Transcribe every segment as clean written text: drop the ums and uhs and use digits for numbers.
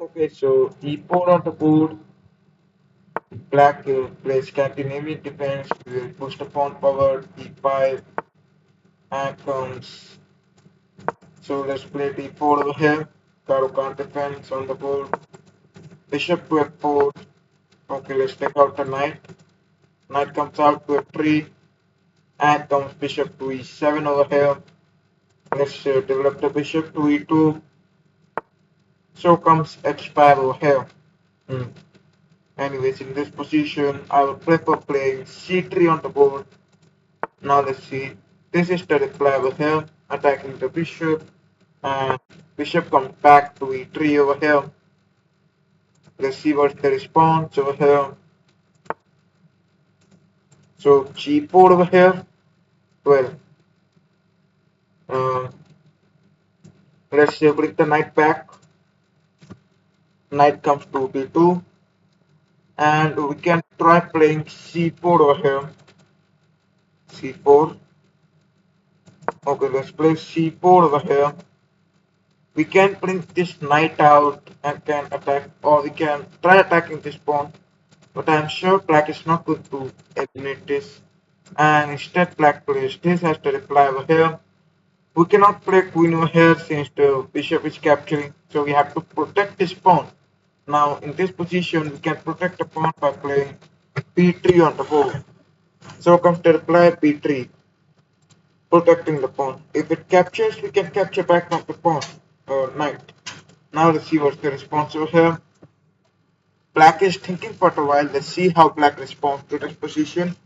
Okay, so e4 on the board. Black plays Scandinavian defense. Will push the pawn forward. e5 and comes. So let's play d4 over here. Caro can't defend on the board. Bishop to f4. Okay, let's take out the knight. Knight comes out to f3 and comes bishop to e7 over here. Let's develop the bishop to e2. So comes h5 over here. Hmm. Anyways, in this position, I will prefer playing c3 on the board. Now let's see. This is the reply over here, attacking the bishop. And bishop comes back to e3 over here. Let's see what's the response over here. So g4 over here. Well, uh, let's bring the knight back. Knight comes to d2. And we can try playing c4 over here. c4. Okay, let's play c4 over here. We can bring this knight out and can attack, or we can try attacking this pawn. But I'm sure black is not going to eliminate this. And instead black plays this as the reply over here. We cannot play queen over here since the bishop is capturing, so we have to protect this pawn. Now in this position we can protect the pawn by playing b3 on the board. So comes the reply b3, protecting the pawn. If it captures, we can capture back on the pawn or knight. Now let's see what's the response over here. Black is thinking for a while. Let's see how black responds to this position.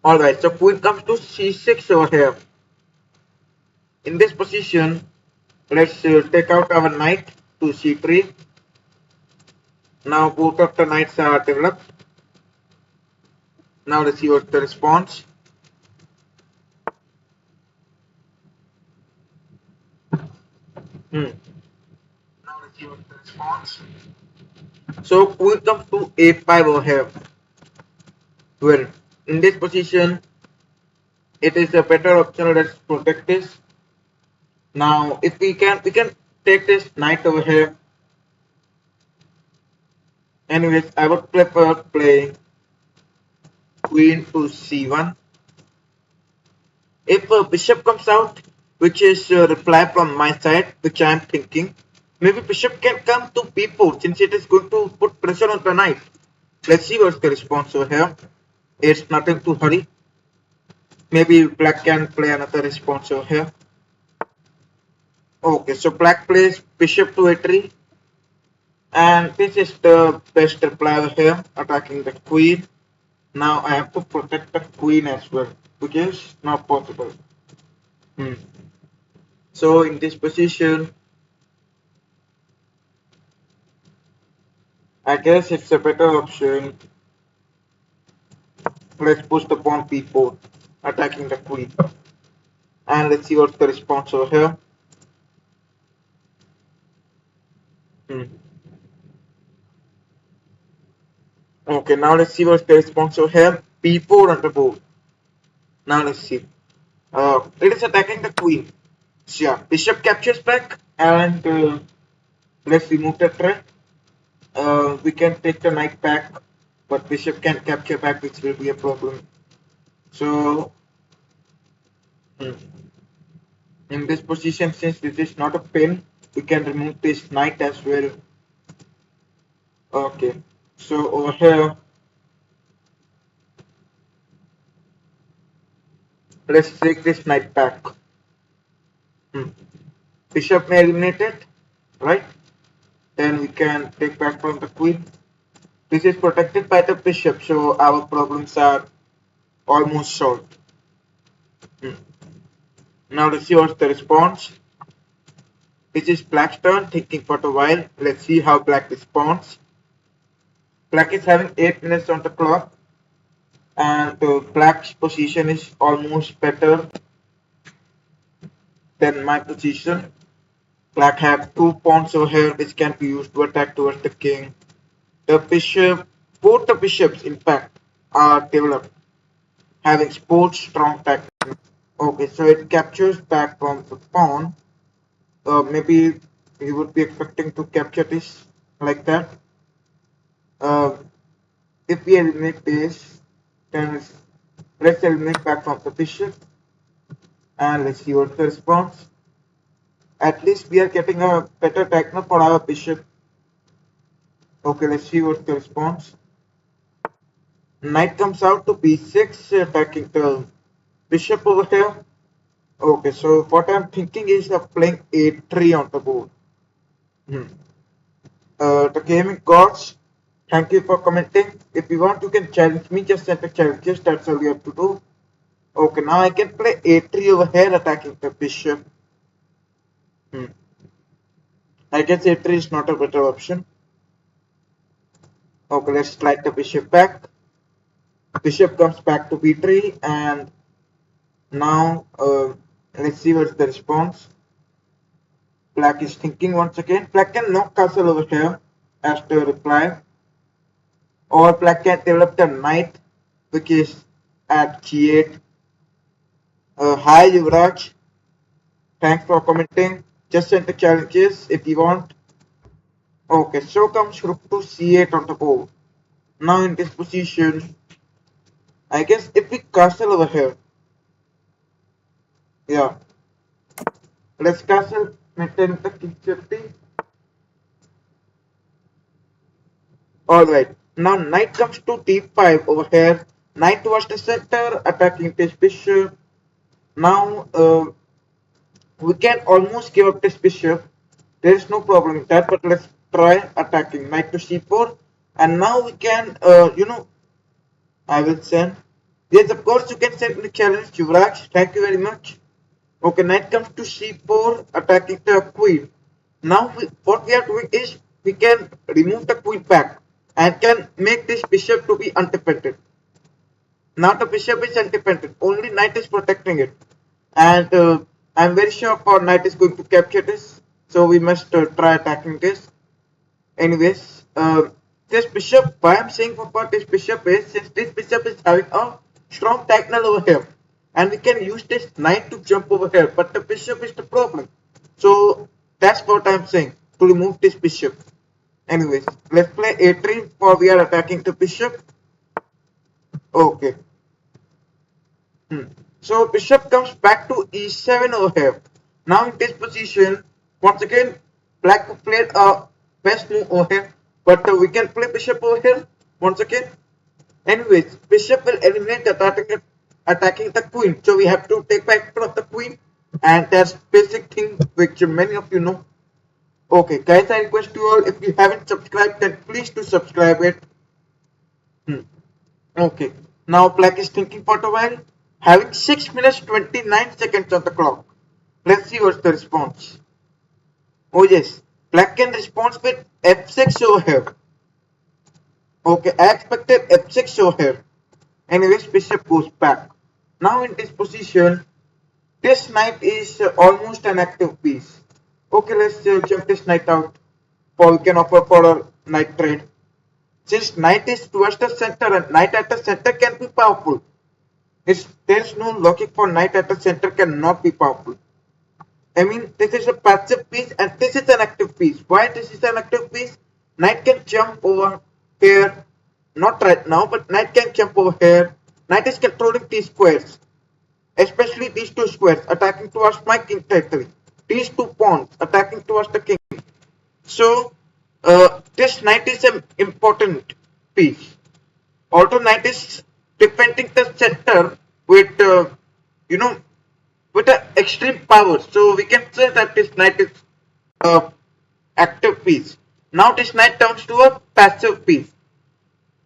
Alright, so queen comes to c6 over here. In this position, let's take out our knight to c3. Now both of the knights are developed. Now let's see what's the response. Now let's see what's the response. So queen comes to a5 over here. Well, in this position, it is a better option. Let's protect this. Now, if we can take this knight over here. Anyways, I would prefer playing queen to c1. If a bishop comes out, which is a reply from my side, which I am thinking, maybe bishop can come to b4 since it is going to put pressure on the knight. Let's see what's the response over here. It's nothing to hurry. Maybe black can play another response over here. Okay, so black plays bishop to a3. And this is the best reply over here, attacking the queen. Now I have to protect the queen as well, which is not possible. So in this position, I guess it's a better option. Let's push the pawn b4, attacking the queen. And let's see what's the response over here. Okay, now let's see what's the response over here. b4 on the board. Now let's see. It is attacking the queen. So yeah, bishop captures back, and let's remove the threat. We can take the knight back, but bishop can capture back, which will be a problem. So in this position, since this is not a pin, we can remove this knight as well. Okay, so over here, let's take this knight back. Bishop may eliminate it, right? Then we can take back from the queen. This is protected by the bishop, so our problems are almost solved. Now let's see what's the response. This is black's turn, thinking for a while. Let's see how black responds. Black is having 8 minutes on the clock. and black's position is almost better than my position. Black have two pawns over here which can be used to attack towards the king. The bishop, both the bishops in fact are developed, having both strong tactics. Okay, so it captures back from the pawn. Maybe you would be expecting to capture this like that. Uh, if we eliminate this, then let's eliminate back from the bishop and let's see what's the response. At least we are getting a better diagonal for our bishop. Okay, let's see what's the response. Knight comes out to b6, attacking the bishop over here. Okay, so what I'm thinking is of playing a3 on the board. Hmm. The gaming gods, thank you for commenting. If you want, you can challenge me. Just send the challenges. That's all you have to do. Okay, now I can play a3 over here, attacking the bishop. Hmm. I guess a3 is not a better option. Okay, let's slide the bishop back. Bishop comes back to b3, and now let's see what's the response. Black is thinking once again. Black can knock castle over here as the reply, or black can develop the knight, which is at g8. Hi Yuvraj, thanks for commenting. Just send the challenges if you want. Okay, so comes rook to c8 on the board. Now in this position, I guess if we castle over here, yeah, let's castle, maintain the king safety. Alright, now knight comes to d5 over here. Knight towards the center, attacking this bishop. Now we can almost give up this bishop. There is no problem with that, but let's try attacking knight to c4. And now we can, I will send. Yes, of course, you can send me the challenge, Yuvraj. Thank you very much. Okay, knight comes to c4, attacking the queen. Now, what we are doing is we can remove the queen back and can make this bishop to be independent. Now the bishop is independent, only knight is protecting it. And I'm very sure our knight is going to capture this, so we must try attacking this. Anyways, this bishop, why I'm saying about this bishop is, since this bishop is having a strong diagonal over here, and we can use this knight to jump over here, but the bishop is the problem. So that's what I'm saying, to remove this bishop. Anyways, let's play a3 for we are attacking the bishop. Okay. So bishop comes back to e7 over here. Now in this position, once again, black played a best move over here, but we can play bishop over here once again. Anyways, bishop will eliminate attacking the queen. So we have to take back of the queen, and that's basic thing which many of you know. Okay, guys, I request you all, if you haven't subscribed, then please do subscribe it. Okay, now black is thinking for a while, having 6 minutes 29 seconds on the clock. Let's see what's the response. Oh yes, black can respond with f6 over here. Okay, I expected f6 over here. Anyways, bishop goes back. Now in this position, this knight is almost an active piece. Okay, let's jump this knight out, for we can offer for a knight trade. Since knight is towards the center and knight at the center can be powerful. There's no logic for knight at the center cannot be powerful. I mean, this is a passive piece and this is an active piece. Why this is an active piece? Knight can jump over here. Not right now, but knight can jump over here. Knight is controlling these squares. Especially these two squares attacking towards my king territory. These two pawns attacking towards the king. So, this knight is an important piece. Although knight is defending the center with, with an extreme power. So we can say that this knight is a active piece. Now this knight turns to a passive piece.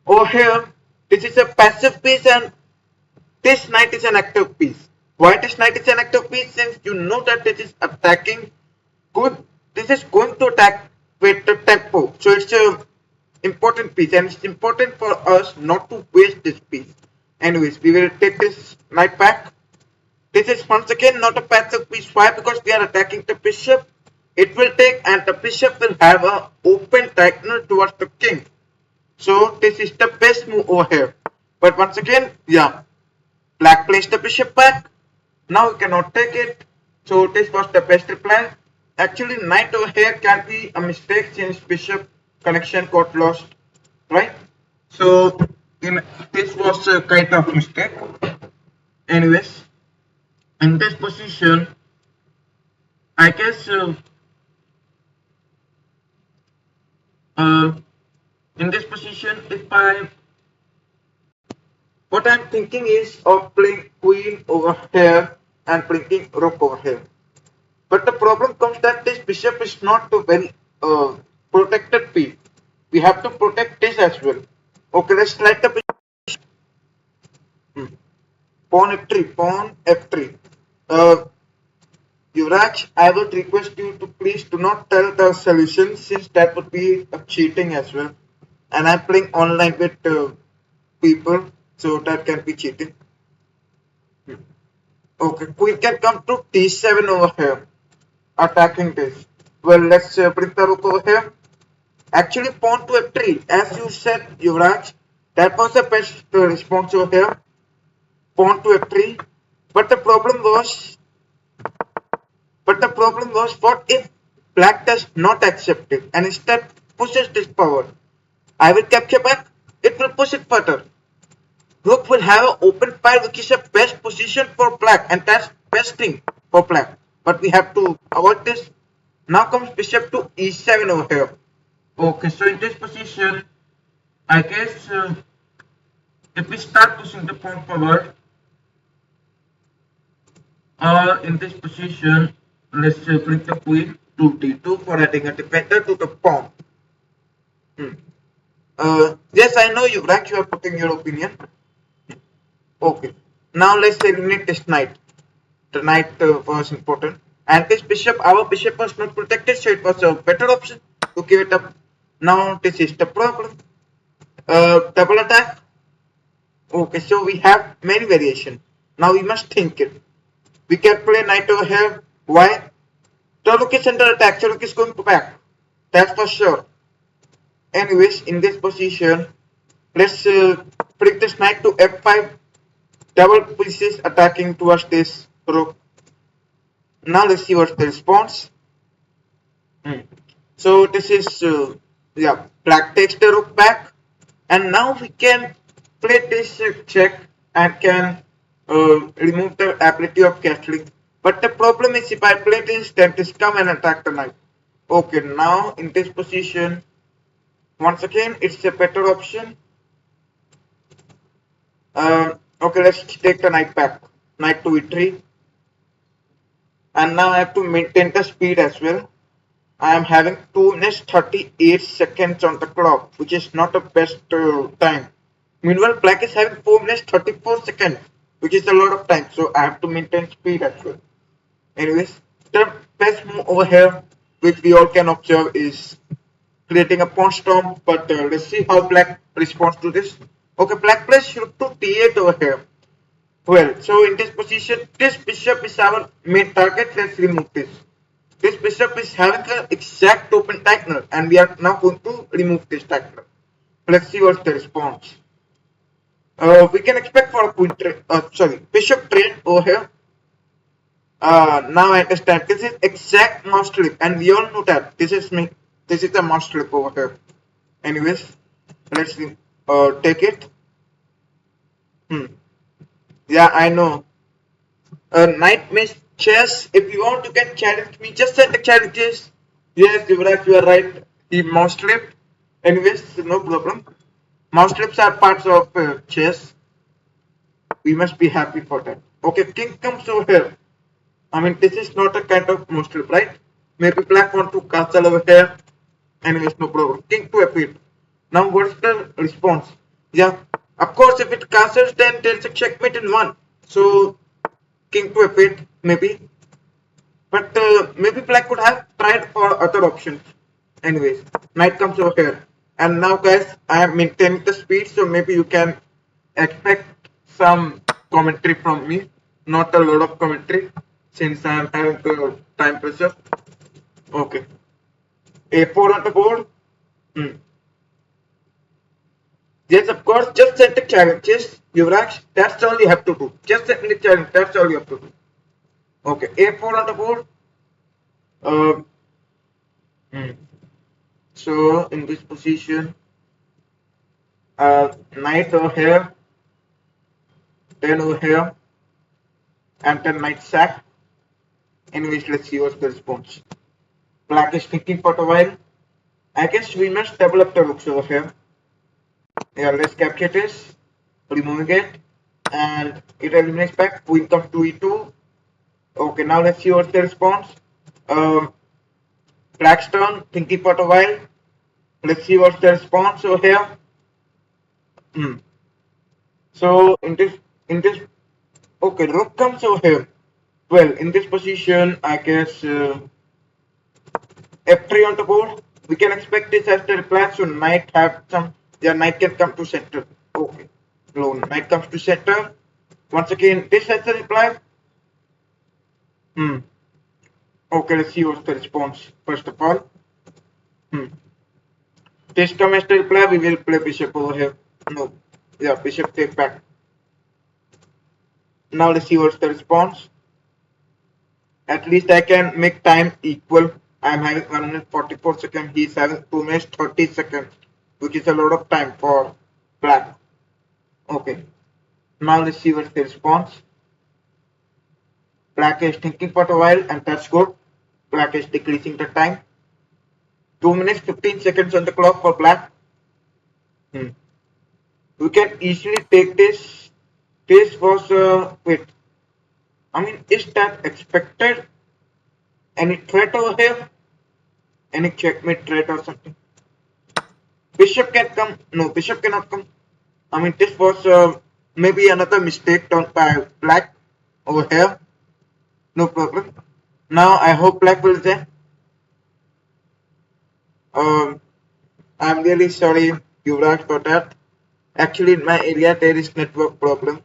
Over here, this is a passive piece and this knight is an active piece. Why this knight is an active piece? Since you know that this is attacking good, this is going to attack with the tempo. So it's a important piece and it's important for us not to waste this piece. Anyways, we will take this knight back. This is once again not a passive piece. Why? Because we are attacking the bishop. It will take and the bishop will have a open diagonal towards the king. So this is the best move over here. But once again, yeah, black placed the bishop back. Now we cannot take it. So this was the best reply. Actually, knight over here can be a mistake since bishop connection got lost, right? So this was a kind of mistake. Anyways, in this position, I guess uh, in this position, if I what I'm thinking is of playing queen over here and playing rook over here. But the problem comes that this bishop is not a very protected piece. We have to protect this as well. Okay, let's slide the bishop. Pawn f3, pawn f3. Yuvraj, I would request you to please do not tell the solution since that would be cheating as well. And I'm playing online with people, so that can be cheating. Okay, queen can come to d7 over here, attacking this. Well, let's bring the rook over here. Actually, pawn to f3, as you said, Yuvraj, that was the best response over here. Pawn to f3, but the problem was, what if black does not accept it and instead pushes this forward? I will capture back. It will push it further. Rook will have an open file, which is the best position for black, and that's best thing for black. But we have to avoid this. Now comes bishop to e7 over here. Okay, so in this position, I guess if we start pushing the pawn forward, in this position, let's bring the queen to d2 for adding a defender to the pawn. Yes, I know you, Raj, you are putting your opinion. Okay, now let's eliminate this knight. The knight was important. And this bishop, our bishop was not protected, so it was a better option to give it up. Now this is the problem. Double attack. Okay, so we have many variations. Now we must think it. We can play knight over here. Why? The rook is under attack, so rook is going back. That's for sure. Anyways, in this position, let's bring this knight to f5. Double pieces attacking towards this rook. Now let's see what's the response. So this is yeah, black takes the rook back, and now we can play this check and can remove the ability of castling. But the problem is if I play this, then this come and attack the knight. Okay, now in this position, once again it's a better option. Okay, let's take the knight back. Knight to e3. And now I have to maintain the speed as well. I am having 2 minutes 38 seconds on the clock, which is not the best time. Meanwhile, black is having 4 minutes 34 seconds, which is a lot of time. So I have to maintain speed as well. Anyways, the best move over here, which we all can observe, is creating a pawn storm. But let's see how black responds to this. Okay, black plays rook to d8 over here. Well, so in this position, this bishop is our main target. Let's remove this. This bishop is having an exact open diagonal, and we are now going to remove this diagonal. Let's see what's the response. We can expect for a queen trade, bishop trade over here. Now I understand. This is exact mouse slip, and we all know that this is me. This is the mouse slip over here. Anyways, let's take it. Yeah, I know. Knight miss chess. If you want to get challenged me, just set the challenges. Yes, Yuvraj, you are right. He mouse slipped. Anyways, no problem. Mouse slips are parts of chess. We must be happy for that. Okay, king comes over here. I mean, this is not a kind of mouse slip, right? Maybe black want to castle over here. Anyways, no problem. King to f8. Now, what's the response? Yeah, of course, if it castles, then there's a checkmate in one. So, king to f8, maybe. But maybe black could have tried for other options. Anyways, knight comes over here. And now, guys, I am maintaining the speed, so maybe you can expect some commentary from me, not a lot of commentary, since I am having time pressure. Okay. A4 on the board. Hmm. Yes, of course, just set the challenges, Yuvraj. That's all you have to do. Just set the challenge, that's all you have to do. Okay, A4 on the board. Uh, hmm. So, in this position, knight over here, then over here, and then knight sack. Anyways, let's see what's the response. Black is thinking for a while. I guess we must develop the rooks over here. Yeah, let's capture this, removing it, and it eliminates back. Queen comes to e2. Okay, now let's see what's the response. Um, Black's turn, thinking for a while. Let's see what's the response over here. Hmm. So in this, okay, rook comes over here. Well, in this position, I guess f3 on the board. We can expect this as the reply. So knight have some. Yeah, knight can come to center. Okay, so knight comes to center. Once again, this has the reply. Hmm. Okay, let's see what's the response. First of all, hmm. This comes as the reply. We will play bishop over here. No, yeah, bishop take back. Now let's see what's the response. At least I can make time equal. I'm having 144 seconds. He's having 2 minutes 30 seconds, which is a lot of time for black. Okay. Now let's see what's the response. Black is thinking for a while, and that's good. Black is decreasing the time. 2 minutes 15 seconds on the clock for black. We can easily take this. This was wait. I mean, is that expected? Any threat over here? Any checkmate threat or something? Bishop can come. No, bishop cannot come. I mean, this was maybe another mistake done by black over here. No problem. Now I hope black will say. I'm really sorry, Yuvraj, for that. Actually, in my area there is network problem.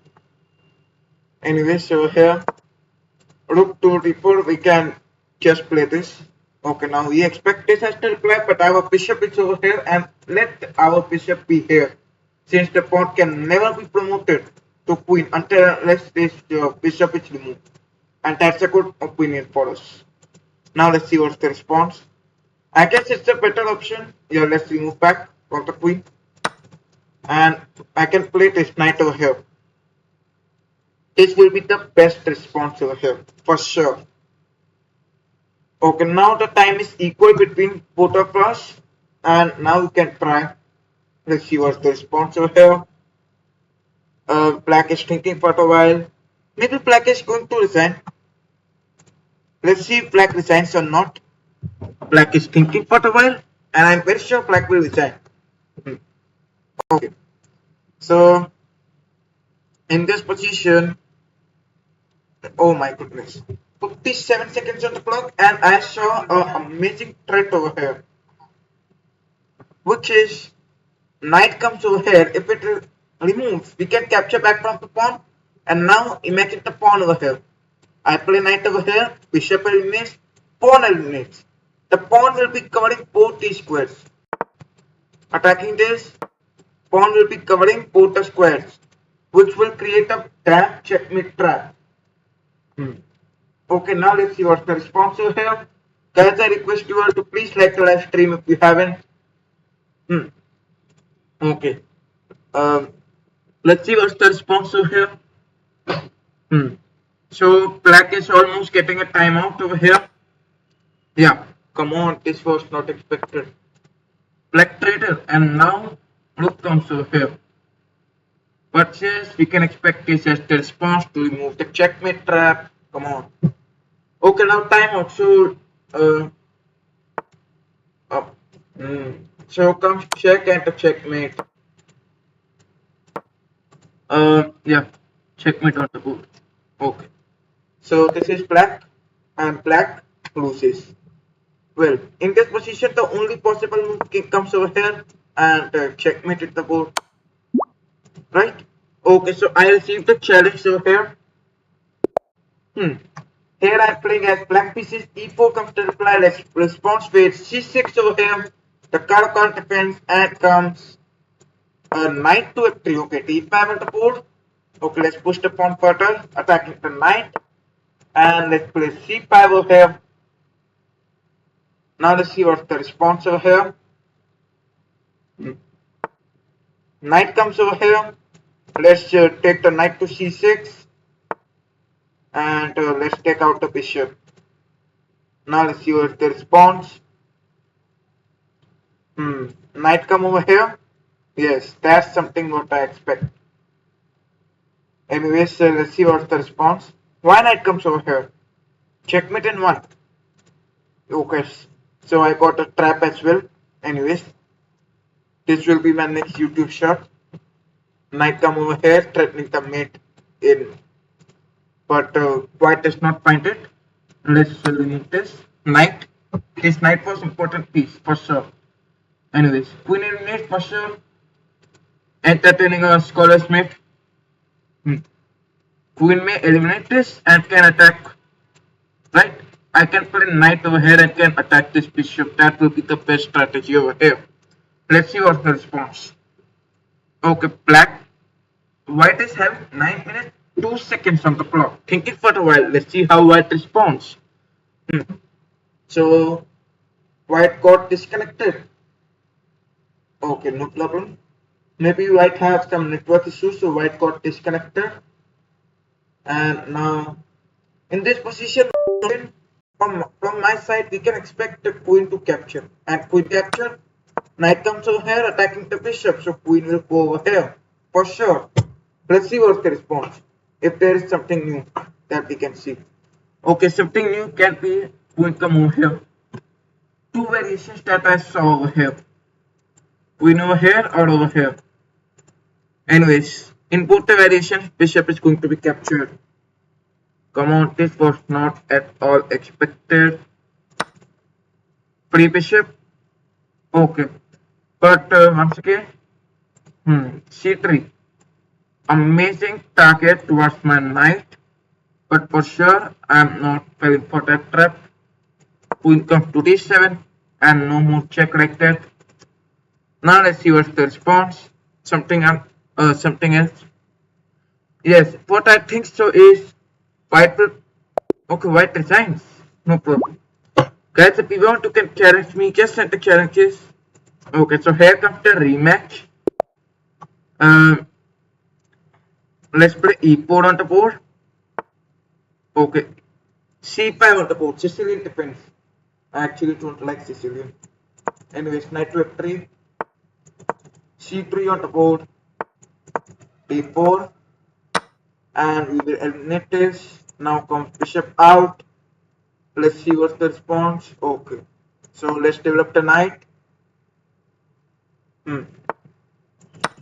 Anyway, so here, rook to d4, we can just play this. Okay, now we expect this has to reply, but our bishop is over here, and let our bishop be here, since the pawn can never be promoted to queen until unless this bishop is removed. And that's a good opinion for us. Now let's see what's the response. I guess it's a better option. Yeah, let's remove back from the queen. And I can play this knight over here. This will be the best response over here, for sure. Okay, now the time is equal between both of us. And now we can try. Let's see what's the response over here. Black is thinking for a while. Maybe black is going to resign. Let's see if black resigns or not. Black is thinking for a while, and I'm very sure black will resign. Okay, so in this position, oh my goodness, 57 seconds on the clock, and I saw an amazing threat over here, which is knight comes over here. If it removes, we can capture back from the pawn, and now imagine the pawn over here. I play knight over here, bishop eliminates, pawn eliminates. The pawn will be covering both these squares. Attacking this, pawn will be covering both the squares, which will create a trap, checkmate trap. Okay, now let's see what's the response over here. Guys, I request you all to please like the live stream if you haven't. Okay. Um, let's see what's the response over here. So black is almost getting a timeout over here. Yeah, come on, this was not expected. Black trader, and now rook comes over here. But yes, we can expect this as the response to remove the checkmate trap. Come on. Okay, now timeout. So, up. So comes check and the checkmate. Yeah, checkmate on the board. Okay. So this is black, and black loses. Well, in this position, the only possible move comes over here and checkmate at the board, right? Okay, so I received the challenge over here. Hmm. Here I'm playing as black pieces. E4 comes to reply. Let's response with C6 over here. The card can't defends and comes a knight to F3. Okay, D5 on the board. Okay, let's push the pawn further, attacking the knight. And let's play C5 over here. Now let's see what's the response over here. Hmm. Knight comes over here. Let's take the knight to C6. And let's take out the bishop. Now let's see what's the response. Knight come over here. Yes, that's something what I expect. Anyways, let's see what's the response. Why knight comes over here? Checkmate in one. Okay, so I got a trap as well. Anyways, this will be my next YouTube shot. Knight come over here, threatening the mate in, but white does not find it. Let's eliminate this knight. This knight was important piece for sure. Anyways, queen eliminate for sure. Entertaining a scholar's mate. Queen may eliminate this and can attack, right? I can play knight over here and can attack this bishop. That will be the best strategy over here. Let's see what's the response. Okay, black. White is having 9 minutes 2 seconds on the clock. Thinking for a while. Let's see how white responds. So white got disconnected. Okay, no problem. Maybe white have some network issues, so white got disconnected. And now in this position, from my side, we can expect the queen to capture. And queen capture, knight comes over here attacking the bishop, so queen will go over here for sure. Let's see what's the response. If there is something new that we can see. Okay, something new can be queen come over here. Two variations that I saw over here. Queen over here or over here. Anyways, in both the variations, bishop is going to be captured. Come on, this was not at all expected. Free bishop. Okay. But once again, c3. Amazing target towards my knight. But for sure, I'm not falling for that trap. Queen comes to d7 and no more check like that. Now let's see what's the response. Something else. Yes, what I think so is white will. Okay, white resigns. No problem. Guys, if you want to can challenge me, just send the challenges. Okay, so here comes the rematch. Let's play e4 on the board. Okay, c5 on the board. Sicilian defense. I actually don't like Sicilian. Anyways, knight to f3. c3 on the board. d4. And we will eliminate this. Now comes bishop out. Let's see what's the response. Okay, so let's develop the knight.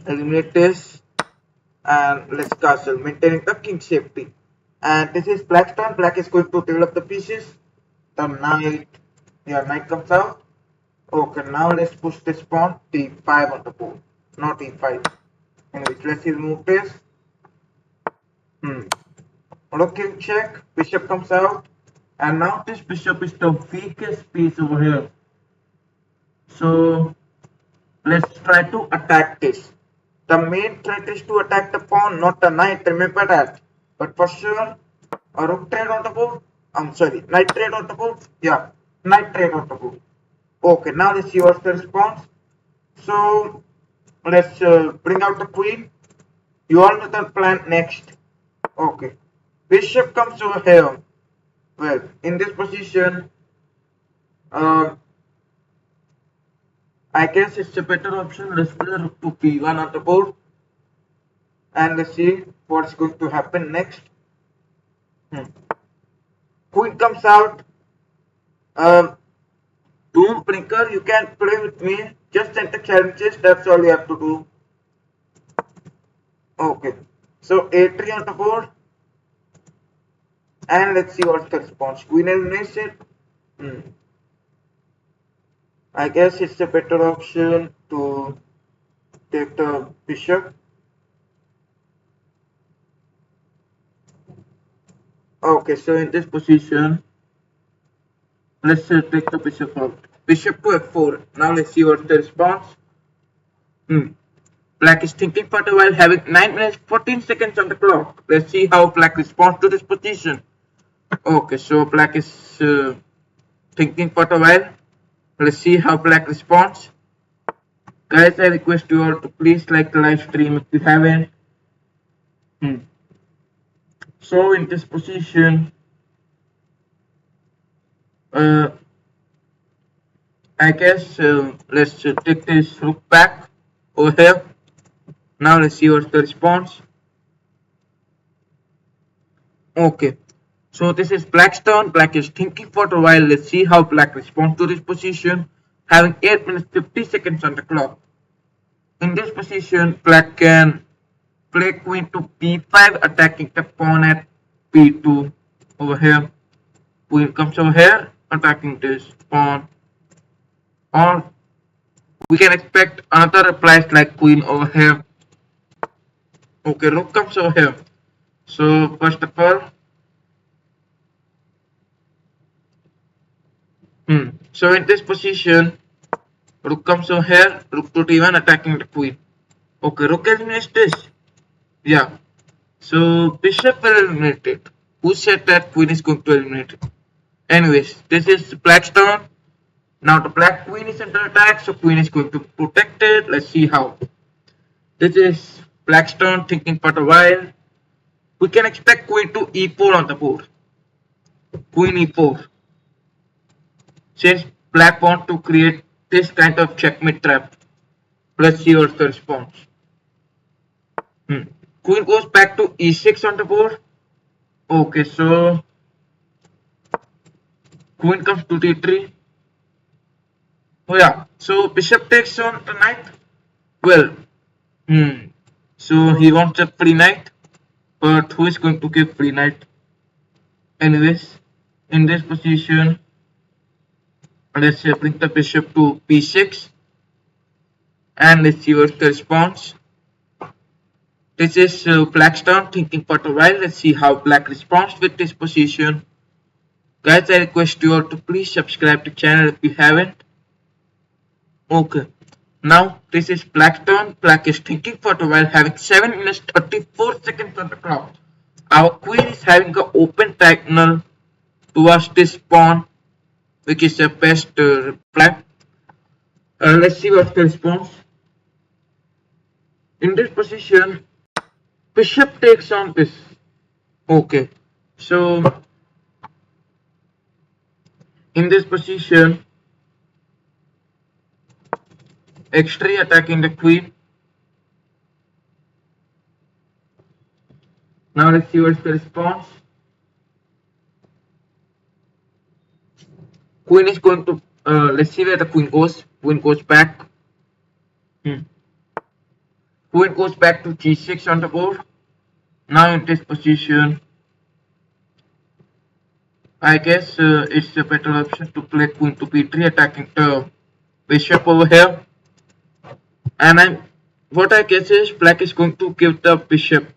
Eliminate this and let's castle, maintaining the king safety. And this is black's turn. Black is going to develop the pieces. The knight, yeah, knight comes out. Okay, now let's push this pawn d5 on the board, not e5. Anyways, let's remove this. Okay, check. Bishop comes out. And now this bishop is the weakest piece over here. So let's try to attack this. The main threat is to attack the pawn, not the knight. Remember that. But for sure, a rook trade on the board. I'm sorry, knight trade on the board. Yeah, knight trade on the board. Okay, now let's see what's the response. So let's bring out the queen. You all know the plan next. Okay, bishop comes over here. Well, in this position, I guess it's a better option. Let's play rook to p1 on the board. And let's see what's going to happen next. Queen comes out. Doom Brinker, you can play with me. Just enter challenges. That's all you have to do. Okay. So a3 on the board. And let's see what's the response. Queen eliminates it. I guess it's a better option to take the bishop. Okay, so in this position, let's take the bishop out. Bishop to f4. Now let's see what's the response. Hmm. Black is thinking for a while, having 9 minutes 14 seconds on the clock. Let's see how Black responds to this position. Okay, so Black is thinking for a while. Let's see how Black responds. Guys, I request you all to please like the live stream if you haven't. So in this position, uh, I guess let's take this rook back over here. Now let's see what's the response. Okay, so this is Black's turn. Black is thinking for a while. Let's see how Black responds to this position. Having 8 minutes 50 seconds on the clock. In this position, Black can play queen to b5, attacking the pawn at b2 over here. Queen comes over here, attacking this pawn. Or we can expect another replies like queen over here. Okay, rook comes over here. So first of all, so in this position, rook comes over here, rook to d1, attacking the queen. Okay, rook eliminates this. Yeah. So bishop will eliminate it. Who said that queen is going to eliminate it? Anyways, this is Black's turn. Now the black queen is under attack, so queen is going to protect it. Let's see how. This is Black's turn, thinking for a while. We can expect queen to e4 on the board. Queen e4. Since Black wants to create this kind of checkmate trap. Let's see what's the response. Queen goes back to e6 on the board. Okay, so queen comes to d3. Oh yeah, so bishop takes on the knight. Well, so he wants a free knight, but who is going to give free knight? Anyways, in this position, let's bring the bishop to b6, and let's see what's the response. This is Black's turn, thinking for a while. Let's see how Black responds with this position. Guys, I request you all to please subscribe to the channel if you haven't. Okay, now this is Black's turn. Black is thinking for a while, having 7 minutes 34 seconds on the clock. Our queen is having an open diagonal towards this pawn, which is the best reply. Let's see what's the response. In this position, bishop takes on this. Okay, so in this position, x3 attacking the queen. Now let's see what's the response. Queen is going to, let's see where the queen goes. Queen goes back. Queen goes back to g6 on the board. Now in this position, I guess it's a better option to play queen to b3, attacking the bishop over here. And what I guess is Black is going to give the bishop.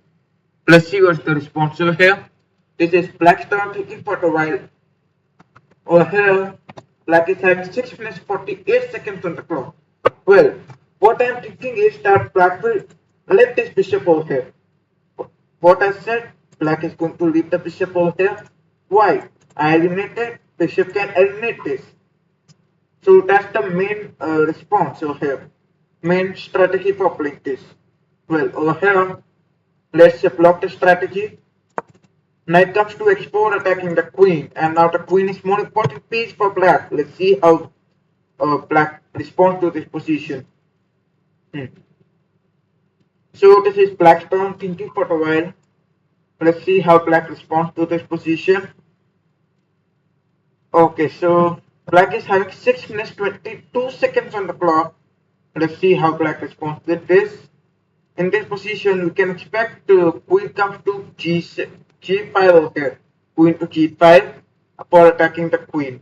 Let's see what's the response over here. This is Black's turn, thinking for a while. Over here, Black is having 6 minutes 48 seconds on the clock. Well, what I'm thinking is that Black will let this bishop over here. What I said, Black is going to leave the bishop over here. Why? I eliminated, bishop can eliminate this. So that's the main response over here. Main strategy for playing this. Well, over here, let's block the strategy. Knight comes to x4, attacking the queen, and now the queen is more important piece for Black. Let's see how Black responds to this position. So this is Black's turn, thinking for a while. Let's see how Black responds to this position. Okay, so Black is having 6 minutes 22 seconds on the clock. Let's see how Black responds with this. In this position, we can expect queen comes to g5 over here. Queen to g5 for attacking the queen.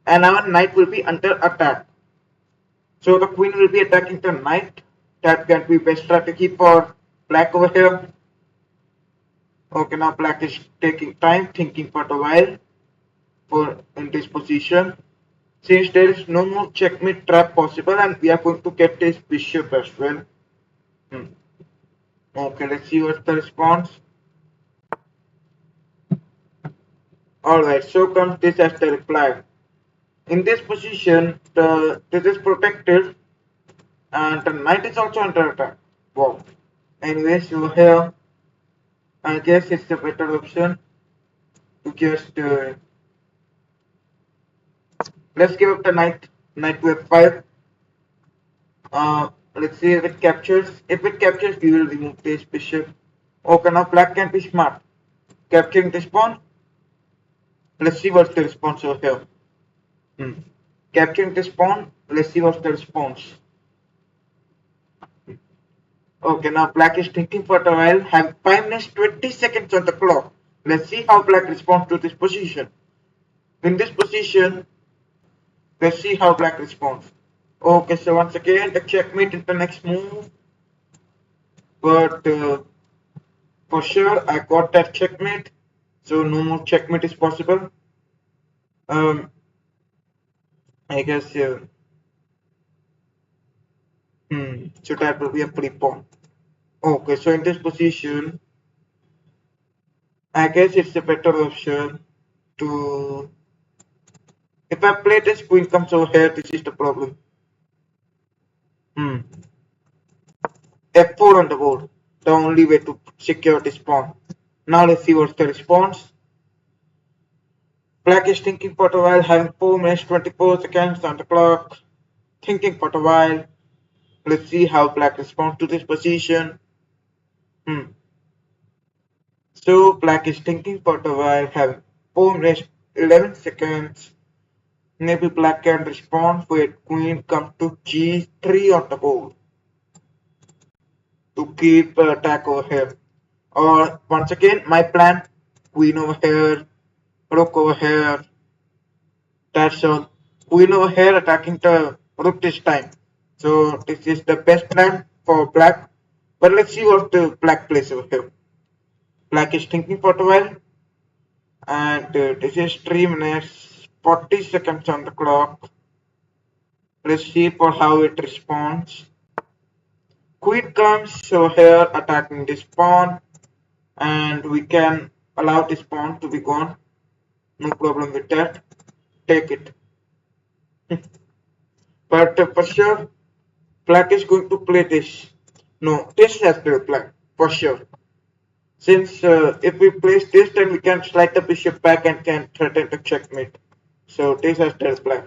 And our knight will be under attack. So the queen will be attacking the knight. That can be best strategy for Black over here. Okay, now black is taking time, thinking for a while for in this position. Since there is no more checkmate trap possible and we are going to get this bishop as well. Hmm. Okay, let's see what's the response. Alright, so comes this as the reply. In this position, this is protected and the knight is also under attack. Wow. Anyway, so here I guess it's the better option to just let's give up the knight to f5. Let's see if it captures. If it captures, we will remove this bishop. Okay, now black can be smart. Capturing this pawn. Let's see what's the response over here. Hmm. Capturing this pawn. Let's see what's the response. Okay, now black is thinking for a while. Have 5 minutes 20 seconds on the clock. Let's see how black responds to this position. In this position, let's see how black responds. Okay, so once again, the checkmate in the next move. But for sure, I got that checkmate. So no more checkmate is possible. I guess, so that will be a free pawn. Okay, so in this position, I guess it's a better option to. If I play this queen comes over here, this is the problem. Hmm. F4 on the board, the only way to secure this pawn. Now let's see what's the response. Black is thinking for a while, having 4 minutes 24 seconds on the clock. Thinking for a while. Let's see how black responds to this position. So black is thinking for a while, having 4 minutes 11 seconds. Maybe black can respond with queen come to g3 on the board to keep attack over here. Or once again, my plan, queen over here, rook over here. That's all. Queen over here attacking the rook this time. So this is the best plan for black. But let's see what the black plays over here. Black is thinking for a while. And this is 3 minutes 40 seconds on the clock. Let's see for how it responds. Queen comes over here attacking this pawn. And we can allow this pawn to be gone. No problem with that. Take it. But for sure, black is going to play this. No, this has to be black, for sure. Since if we place this, then we can slide the bishop back and can threaten the checkmate. So this has to be black.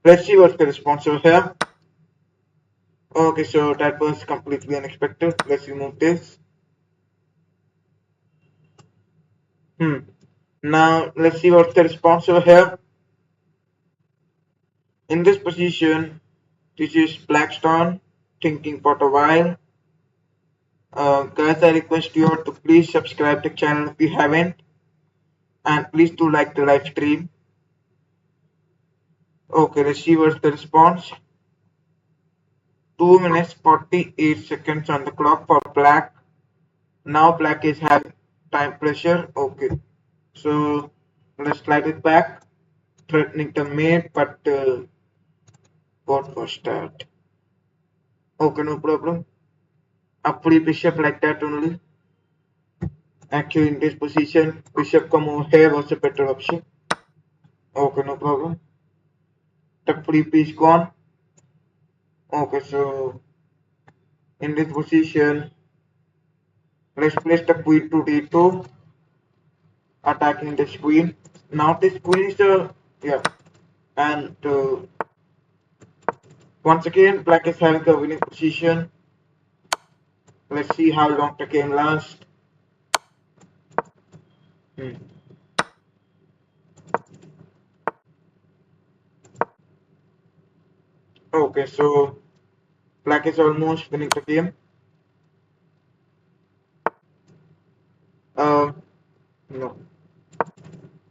Let's see what's the response over here. Okay, so that was completely unexpected. Let's remove this. Now let's see what's the response over here. In this position, this is black's turn, thinking for a while. Guys, I request you all to please subscribe the channel if you haven't, and please do like the live stream. Okay, let's see what's the response. 2 minutes 48 seconds on the clock for black. Now black is having time pressure. Okay, so let's slide it back, threatening the mate, but what was that? Okay, no problem. A free bishop like that only. Actually, in this position, bishop come over here was a better option. Okay, no problem. The free piece gone. Okay, so in this position, let's place the queen to d2, attacking this queen. Now this queen is yeah, and once again, black is having a winning position. Let's see how long the game lasts. Okay, so black is almost winning the game. Uh, no.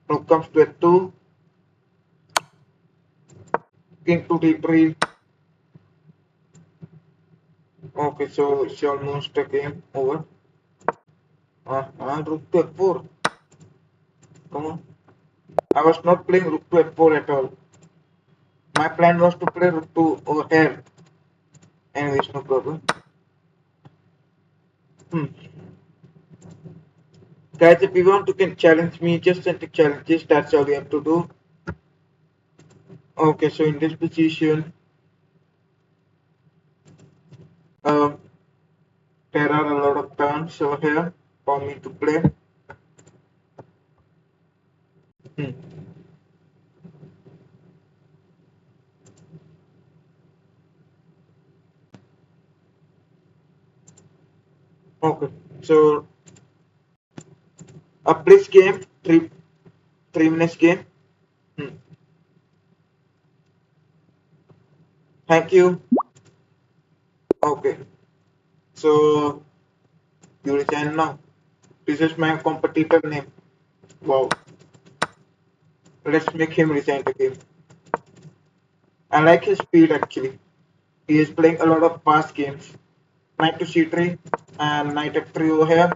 Rook comes to f2, king to d3. Okay, so it's almost a game over. Rook to f4. Come on. I was not playing rook to f4 at all. My plan was to play rook to over here. Anyways, no problem. Hmm. Guys, if you want, you can challenge me. Just send the challenges. That's all you have to do. Okay, so in this position, um, there are a lot of turns over here for me to play. Hmm. Okay, so a blitz game, three minutes game. Hmm. Thank you. Okay, so you resign now. This is my competitor name. Wow, let's make him resign the game. I like his speed actually. He is playing a lot of fast games. Knight to c3 and knight f3 over here.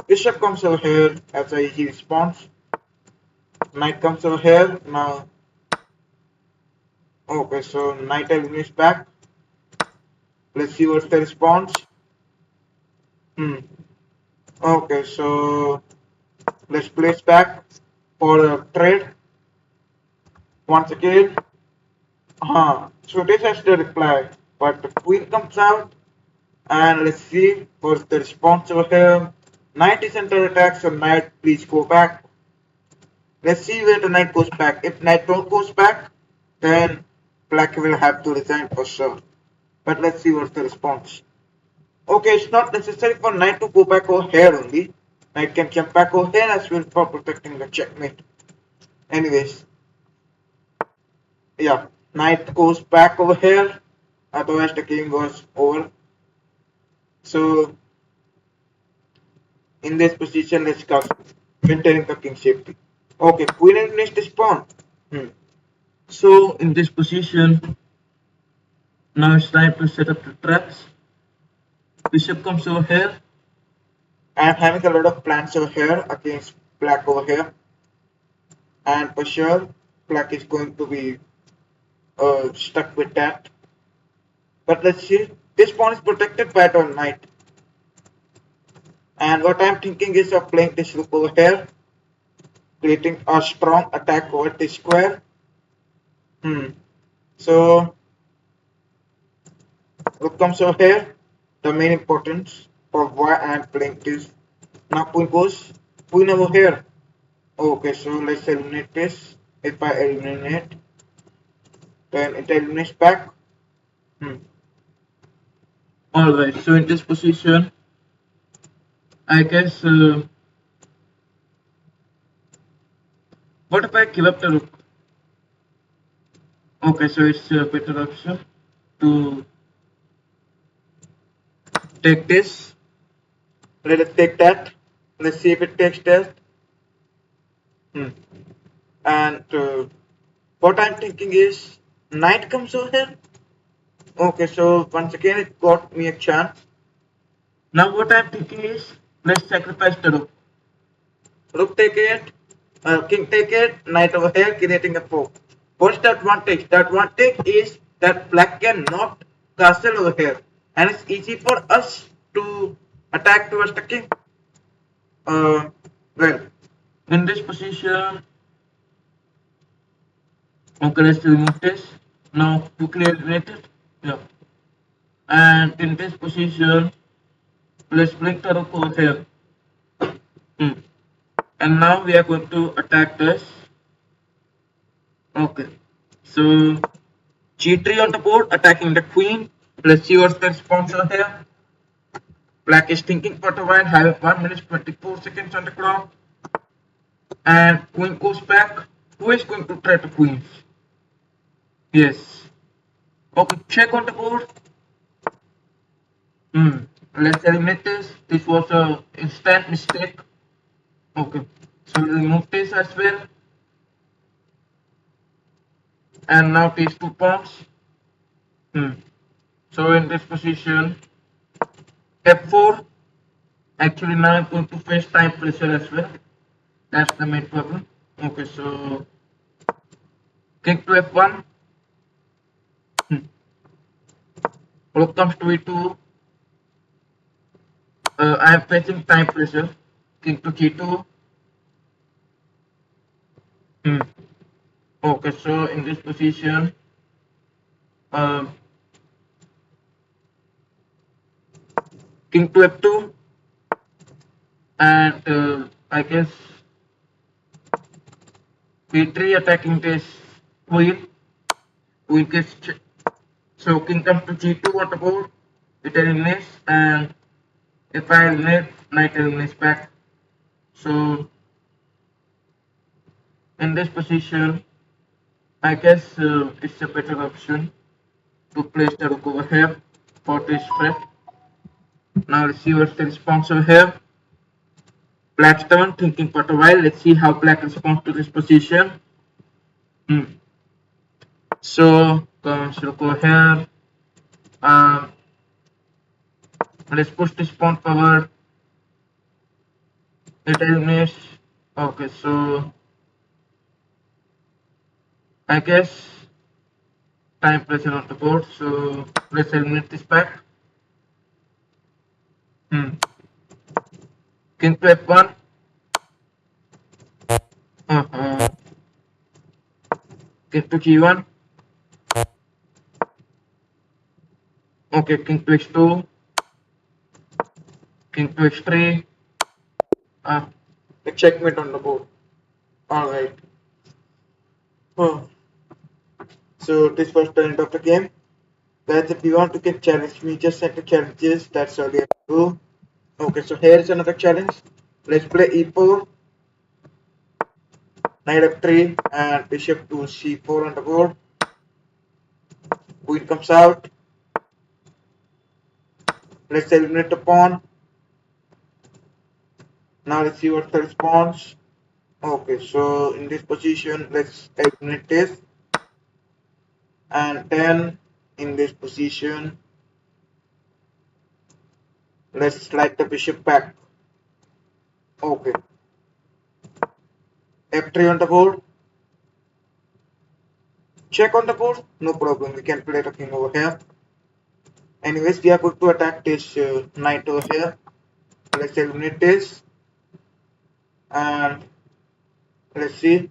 Bishop comes over here as a easy response. Knight comes over here now. Okay, so knight eliminates back. Let's see what's the response. Hmm. Okay, so let's place back for a trade once again. So this has the reply, but the queen comes out, and let's see what's the response over here. Knight is under attack, so knight please go back. Let's see where the knight goes back. If knight don't goes back, then black will have to resign for sure. But let's see what's the response. Okay, it's not necessary for knight to go back over here only. Knight can jump back over here as well for protecting the checkmate. Anyways, yeah, knight goes back over here. Otherwise, the game was over. So, in this position, let's cast maintaining the king safety. Okay, queen eliminates this pawn. Hmm. So, in this position, now it's time to set up the traps. Bishop comes over here. I'm having a lot of plans over here against black over here. And for sure, black is going to be stuck with that. But let's see. This pawn is protected by the knight. And what I'm thinking is of playing this rook over here, creating a strong attack over this square. So rook comes over here. The main importance of why I'm playing this. Now queen over here. Okay, so let's eliminate this. If I eliminate, then it eliminates back. Alright, so in this position, I guess, what if I give up the rook? Okay, so it's a better option to take this. Let us take that. Let's see if it takes that. And what I'm thinking is, knight comes over here. Okay, so once again, it got me a chance. Now what I'm thinking is, let's sacrifice the rook. Rook take it, king take it, knight over here, creating a fork. What's the advantage? The advantage is that black cannot castle over here, and it's easy for us to attack towards the king. Well, in this position, okay, let's remove this. Now quickly eliminate it. Yeah. And in this position, let's bring the rook over here. And now we are going to attack this. Okay. So g3 on the board, attacking the queen. Let's see what's the response over here. Black is thinking for a while, having 1 minute 24 seconds on the clock. And queen goes back. Who is going to try to queen? Yes. Okay, check on the board. Let's eliminate this. This was a instant mistake. Okay. So we'll remove this as well. And now these two pawns. So in this position, f4. Actually, now I'm going to face time pressure as well. That's the main problem. Okay, so king to f1. Rook comes to e2. I am facing time pressure. King to g2. Hmm. Okay, so in this position, uh, king to f2, and I guess b3 attacking this queen. Queen gets so king comes to g2 on the board. It eliminates, and if I eliminate, knight eliminates back. So in this position, I guess it's a better option to place the rook over here for this threat. Now let's see what's the response over here. Black's turn, thinking for a while. Let's see how black responds to this position. Hmm. So comes rook over here. Um, let's push this pawn forward. It eliminates. Okay, so I guess time pressure on the board. So let's eliminate this back. Hmm. King to f1. Uh-huh. King to g1. Okay, king to x2. King to x3. Ah, a checkmate on the board. Alright. Oh. So this was the end of the game. Guys, if you want to get challenged me, just set the challenges. That's all you have to do. Okay, so here is another challenge. Let's play e4, knight f3, and bishop to c4 on the board. Queen comes out. Let's eliminate the pawn. Now let's see what's the response. Okay, so in this position, let's eliminate this. And then in this position, let's slide the bishop back. Okay, f3 on the board. Check on the board. No problem. We can play the king over here. Anyways, we are going to attack this knight over here. Let's eliminate this. And let's see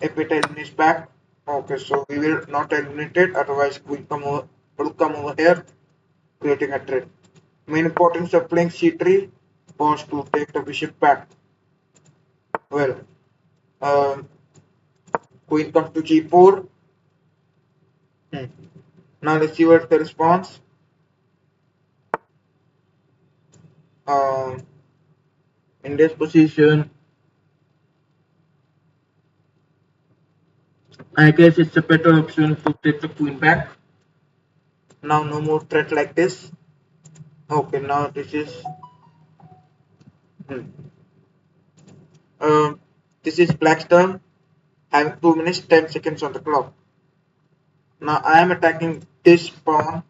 if it eliminates back. Okay, so we will not eliminate it. Otherwise, will come over here, creating a threat. Main importance of playing c3 was to take the bishop back. Well, um, queen comes to g4. Hmm. Now let's see what's the response. Um, in this position, I guess it's a better option to take the queen back. Now no more threat like this. Okay, now this is hmm. um, this is black's turn. Having 2 minutes 10 seconds on the clock. Now I am attacking this pawn.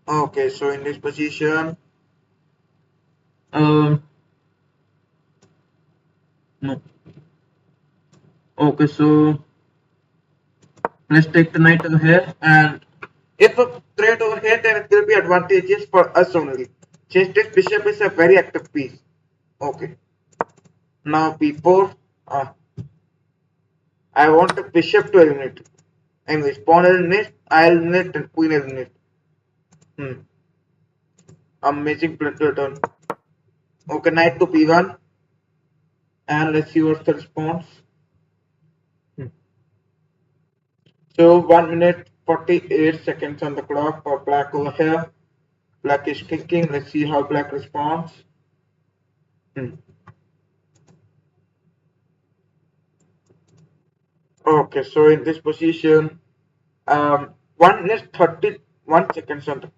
Okay, so in this position, um, no. Okay, so let's take the knight over here, and if a threat over here, then it will be advantageous for us only. Since this bishop is a very active piece. Okay. Now b4. I want the bishop to eliminate. Anyways, pawn eliminate, I eliminate, and queen eliminate. Hmm. Amazing play turn. Okay, knight to b1, and let's see what's the response. Hmm. So 1 minute 48 seconds on the clock for black over here. Black is thinking. Let's see how black responds. Hmm. Okay, so in this position, 1 minute 31 seconds on the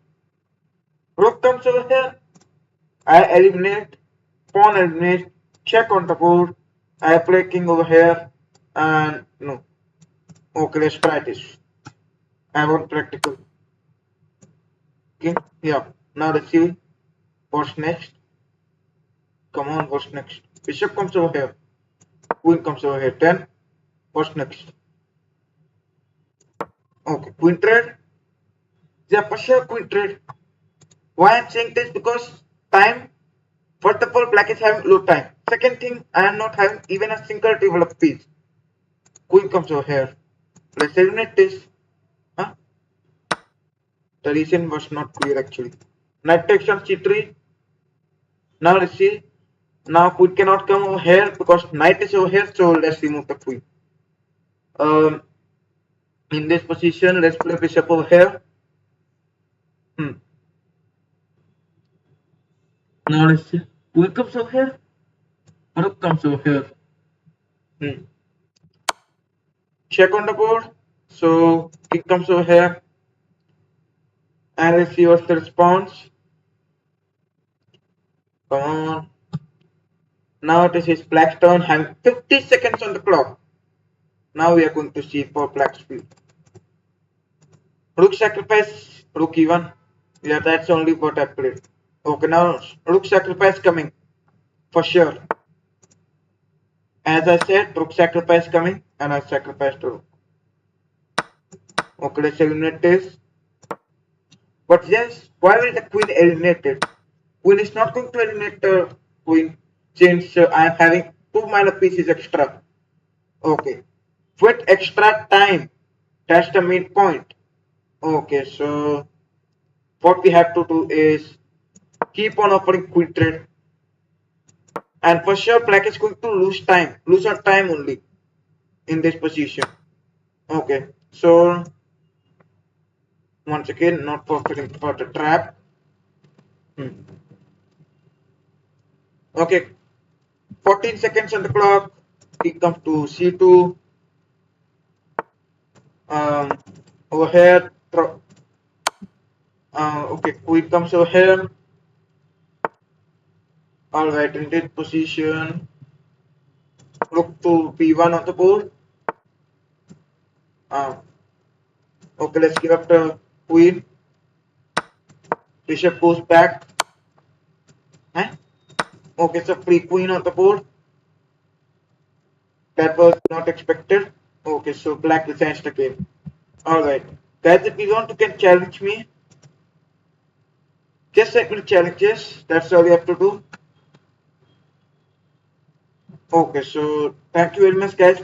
rook comes over here. I eliminate, pawn eliminate, check on the board. I play king over here, and no. Okay, let's try this. I want practical king. Yeah. Now let's see what's next. Come on, what's next? Bishop comes over here. Queen comes over here. 10. What's next? Okay, queen trade. Yeah, for sure, queen trade. Why I'm saying this? Because time. First of all, black is having low time. Second thing, I am not having even a single developed piece. Queen comes over here. Let's eliminate this. Huh? The reason was not clear actually. Knight takes on c3. Now let's see. Now queen cannot come over here because knight is over here. So let's remove the queen. Um, in this position, let's play bishop over here. Now let's see. Queen comes over here. Rook comes over here. Check on the board. So king comes over here. And let's see what's the response. Come on. Now this is black's turn, having 50 seconds on the clock. Now we are going to see for black's speed. Rook sacrifice, rook e1. Yeah, that's only what I played. Okay, now rook sacrifice coming. For sure. As I said, rook sacrifice coming, and I sacrificed the rook. Okay, let's eliminate this. But yes, why will the queen eliminate it? Queen is not going to eliminate the queen since I am having 2 minor pieces extra. Okay. With extra time. That's the main point. Okay, so what we have to do is keep on offering queen trade. And for sure, black is going to lose our time only in this position. Okay, so once again, not falling for the trap. Okay, 14 seconds on the clock. He comes to c2. Over here. Okay, queen comes over here. All right, in this position, rook to b1 on the board. Okay, let's give up the queen. Bishop goes back. Okay, so free queen on the board. That was not expected. Okay, so black resigns the game. Alright. Guys, if you want, you can challenge me. Just send me challenges. That's all you have to do. Okay, so thank you very much, guys.